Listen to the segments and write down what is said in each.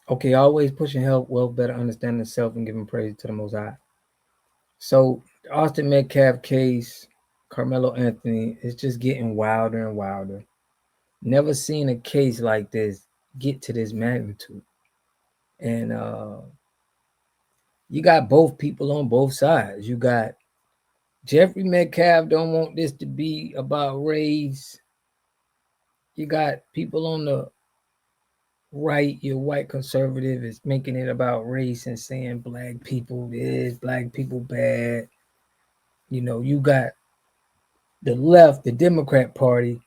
Okay, always pushing help, wealth, better understanding self, and giving praise to the Most High. So, the Austin Metcalf case, Carmelo Anthony, is just getting wilder and wilder. Never seen a case like this get to this magnitude. And you got both people on both sides. You got Jeffrey Metcalf don't want this to be about race. You got people on the right, your white conservative is making it about race and saying black people this, black people bad. You know, you got the left, the Democrat Party,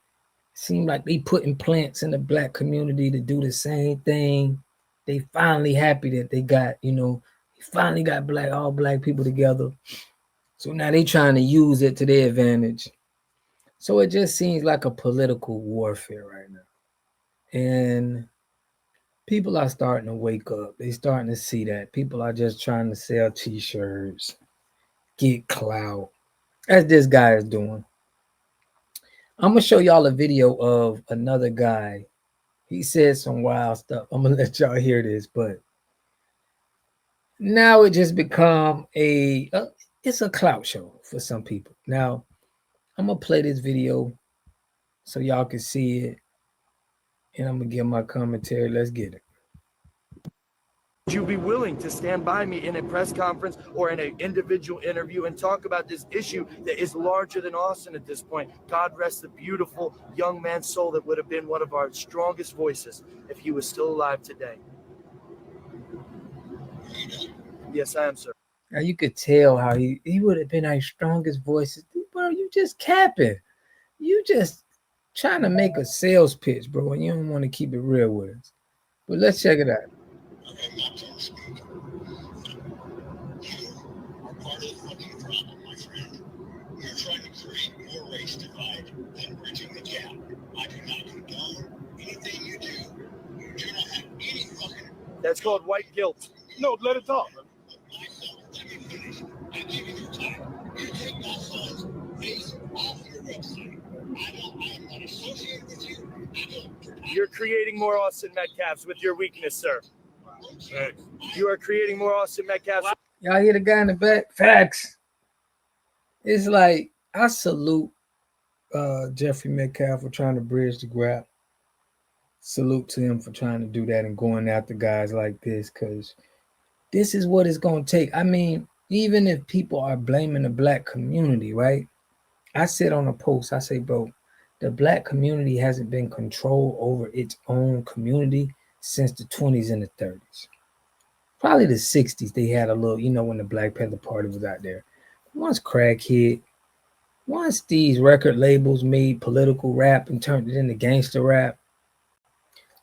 seem like they putting plants in the black community to do the same thing. They finally happy that they got, finally got all black people together. So now they trying to use it to their advantage. So it just seems like a political warfare right now. And people are starting to wake up. They starting to see that. People are just trying to sell t-shirts, get clout, as this guy is doing. I'm gonna show y'all a video of another guy. He said some wild stuff. I'm gonna let y'all hear this, but now it just become it's a clout show for some people. Now I'm gonna play this video so y'all can see it, and I'm gonna give my commentary. Let's get it. Would you be willing to stand by me in a press conference or in an individual interview and talk about this issue that is larger than Austin at this point? God rest the beautiful young man's soul that would have been one of our strongest voices if he was still alive today. Yes, I am, sir. Now you could tell how he would have been our strongest voices. Bro, you just capping. You just trying to make a sales pitch, bro, and you don't want to keep it real with us. But let's check it out. That's called white guilt. No, let it talk. You're creating more Austin Metcalfs with your weakness, sir. You are creating more Austin Metcalfs. Y'all hear the guy in the back? Facts. It's like, I salute Jeffrey Metcalf for trying to bridge the gap. Salute to him for trying to do that and going after guys like this, because this is what it's going to take. I mean, even if people are blaming the black community, right? I said on a post, I say, bro, the black community hasn't been controlled over its own community since the 20s and the 30s. Probably the 60s, they had a little, when the Black Panther Party was out there. Once crack hit, once these record labels made political rap and turned it into gangster rap,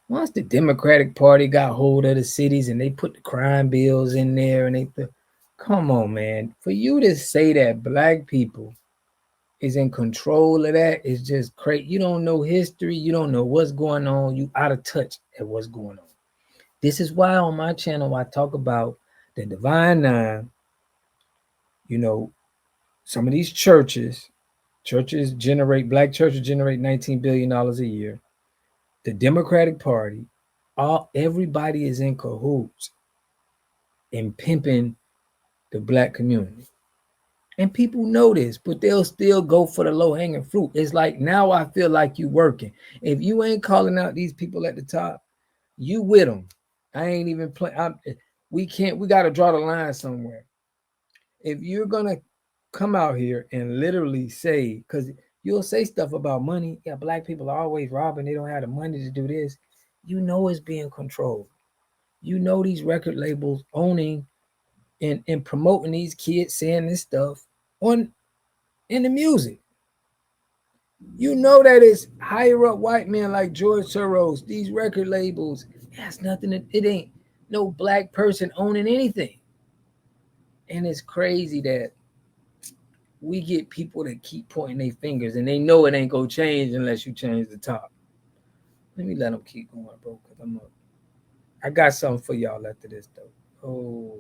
once the Democratic Party got hold of the cities and they put the crime bills in there and come on, man. For you to say that black people is in control of that is just crazy. You don't know history. You don't know what's going on. You out of touch at what's going on. This is why on my channel I talk about the Divine Nine. Some of these black churches generate $19 billion a year. The Democratic Party, everybody is in cahoots in pimping the black community. And people know this, but they'll still go for the low-hanging fruit. It's like, now I feel like you working. If you ain't calling out these people at the top, you with them. I ain't even playing. We got to draw the line somewhere. If you're going to come out here and literally say, because you'll say stuff about money. Yeah, black people are always robbing. They don't have the money to do this. You know it's being controlled. You know these record labels owning and promoting these kids saying this stuff in the music. You know that it's higher up white men like George Soros, these record labels. That's nothing. It ain't no black person owning anything. And it's crazy that we get people that keep pointing their fingers and they know it ain't gonna change unless you change the top. Let me let them keep going, bro, because I got something for y'all after this, though. Oh.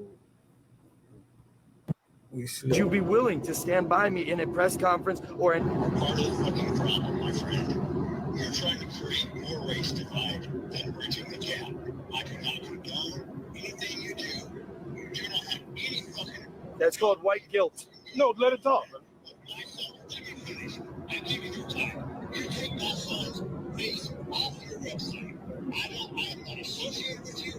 Would you be willing to stand by me in a press conference or in... You're trying to create more race divide than bridging the gap. I do not condone anything you do. You do not have any fucking... That's called white guilt. No, let it talk. My son, let me finish. I'm giving you time. You take my son's face off your website. I am not associated with you.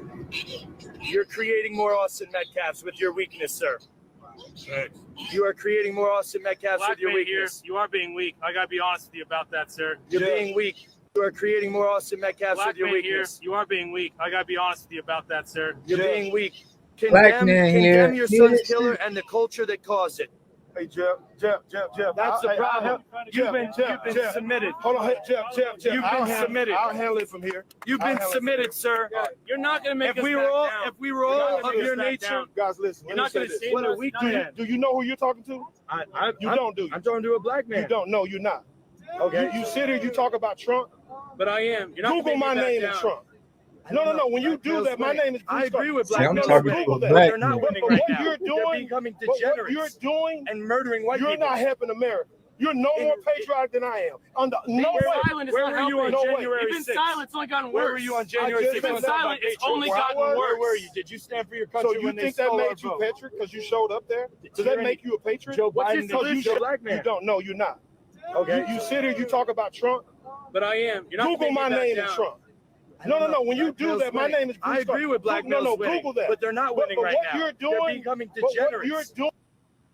You're creating more Austin Metcalfs with your weakness, sir. You are creating more Austin Metcalfs with your weakness. Here, you are being weak. I gotta be honest with you about that, sir. You're being weak. You are creating more Austin Metcalfs with your weakness. Here, you are being weak. I gotta be honest with you about that, sir. You're being weak. Black man here. Condemn your son's killer and the culture that caused it. Hey, Jeff. That's the problem. You've been submitted. Hold on, Jeff. You've been submitted. I'll handle it from here. You've been submitted, sir. You're not gonna make If us we back were all, down. if we were all of your nature, Guys, listen. You're not gonna see what are us. we Not doing? yet. Do you know who you're talking to? You don't, do you? I'm talking to a black man. You don't. No, you're not. Okay. You sit here, you talk about Trump. But I am. You're not Google gonna my make me name back and down. Trump. No. When you do that, my name is I Bruce agree with See, black I'm men. talking to Google a that. black They're not man. winning But right what now. you're They're doing, becoming what degenerates you're doing, and murdering white you're people. not helping America. You're no more patriotic than I am. No way. Silent is Where not were you helping. on No way. January You've been 6th? silent. It's only gotten worse. Where were you on January just 6th? been when silent. Obama It's beat only you? gotten Where worse. were you? Did you stand for your So country you when they think that stole our made you vote? patriot because you showed up there? Does that Tyranny. make you a patriot? Joe What's your Biden Because is you a black man. You don't. No, you're not. Okay. You sit here, you talk about Trump. But I am. You're not Google gonna my make me name back and down. Trump. No. When you Black do males that, my winning. name is Bruce. I agree with black males No, winning, Google that. but they're not winning but right what now. You're doing, They're becoming but what degenerates. you're doing,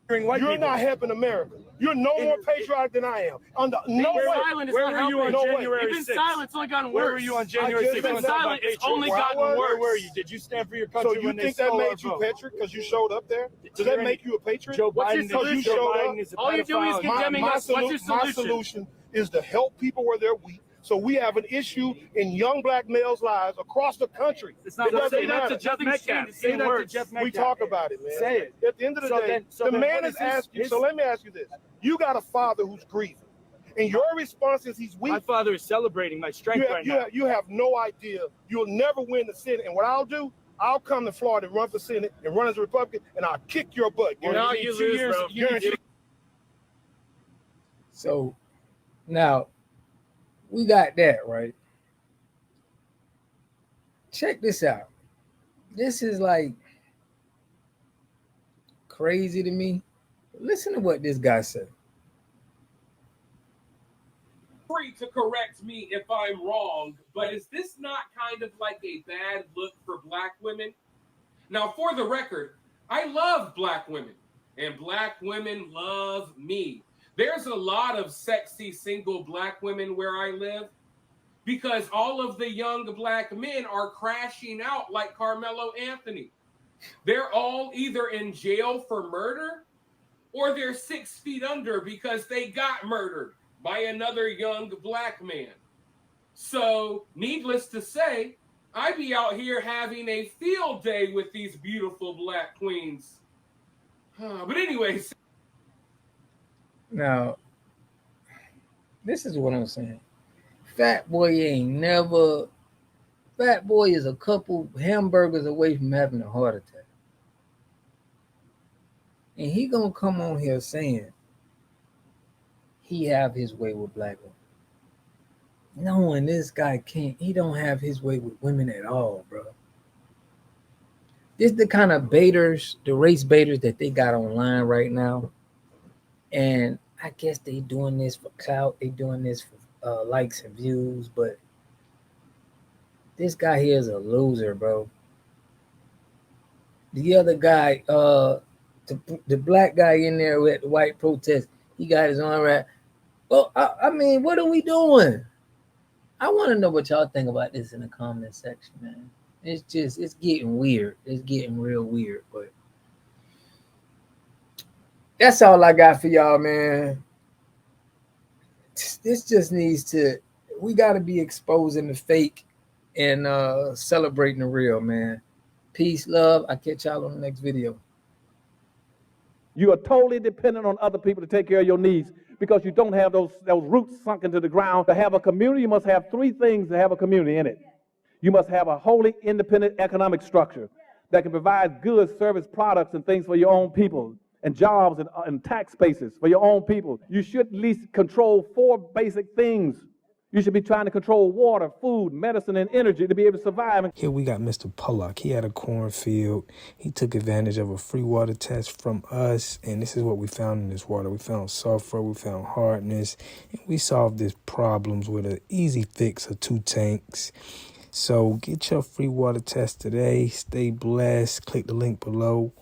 Murdering white you're people. not helping America. You're no more patriotic than I am. No Being way. silent is Where not were you helping. on No way. January You've been 6th? silent. It's only gotten worse. Where were you on January just 6th? been when silent. Obama It's beat you? only Where I gotten was? Where worse. were you? Did you stand for your So country you when they think that stole our made you vote? patriot because you showed up there? Does that Tyranny. make you a patriot? Joe What's your Biden, solution? Joe Showed Biden up. is a All you're doing is pedophile. condemning us. What's your My solution? solution is to help people where they're weak. So we have an issue in young black males' lives across the country. It's not It doesn't say that matter. to Jeff Nothing's Metcalf. changed. It's Say getting that to worse. Jeff We Metcalf. talk about it, man. Say it. At the end of the So day, then- so the then man what is is his- asking. his- So let me ask you this: you got a father who's grieving, and your response is he's weak. My father is celebrating my strength right now. You have no idea. You'll never win the Senate. And what I'll do, I'll come to Florida and run for Senate and run as a Republican, and I'll kick your butt. Well, Guarantee. now you lose, bro. Guarantee. So now we got that, right? Check this out. This is like crazy to me. Listen to what this guy said. Free to correct me if I'm wrong, but is this not kind of like a bad look for black women? Now, for the record, I love black women, and black women love me. There's a lot of sexy single black women where I live because all of the young black men are crashing out like Carmelo Anthony. They're all either in jail for murder or they're 6 feet under because they got murdered by another young black man. So, needless to say, I be out here having a field day with these beautiful black queens. But anyways. Now, this is what I'm saying. Fat boy is a couple hamburgers away from having a heart attack. And he gonna come on here saying he have his way with black women. Knowing this guy he don't have his way with women at all, bro. This is the kind of baiters, the race baiters that they got online right now. And I guess they doing this for clout. They doing this for likes and views. But this guy here is a loser, bro. The other guy, the black guy in there with the white protest, he got his arm right. Well, I mean, what are we doing? I want to know what y'all think about this in the comment section, man. It's getting weird. It's getting real weird, but that's all I got for y'all, man. This just we got to be exposing the fake and celebrating the real, man. Peace, love. I'll catch y'all on the next video. You are totally dependent on other people to take care of your needs because you don't have those roots sunk into the ground. To have a community, you must have three things to have a community in it. You must have a wholly independent economic structure that can provide goods, service, products, and things for your own people, and jobs and tax bases for your own people. You should at least control 4 basic things. You should be trying to control water, food, medicine, and energy to be able to survive. Here we got Mr. Pollock. He had a cornfield. He took advantage of a free water test from us, and this is what we found in this water. We found sulfur, we found hardness, and we solved these problems with an easy fix of 2 tanks. So get your free water test today. Stay blessed. Click the link below.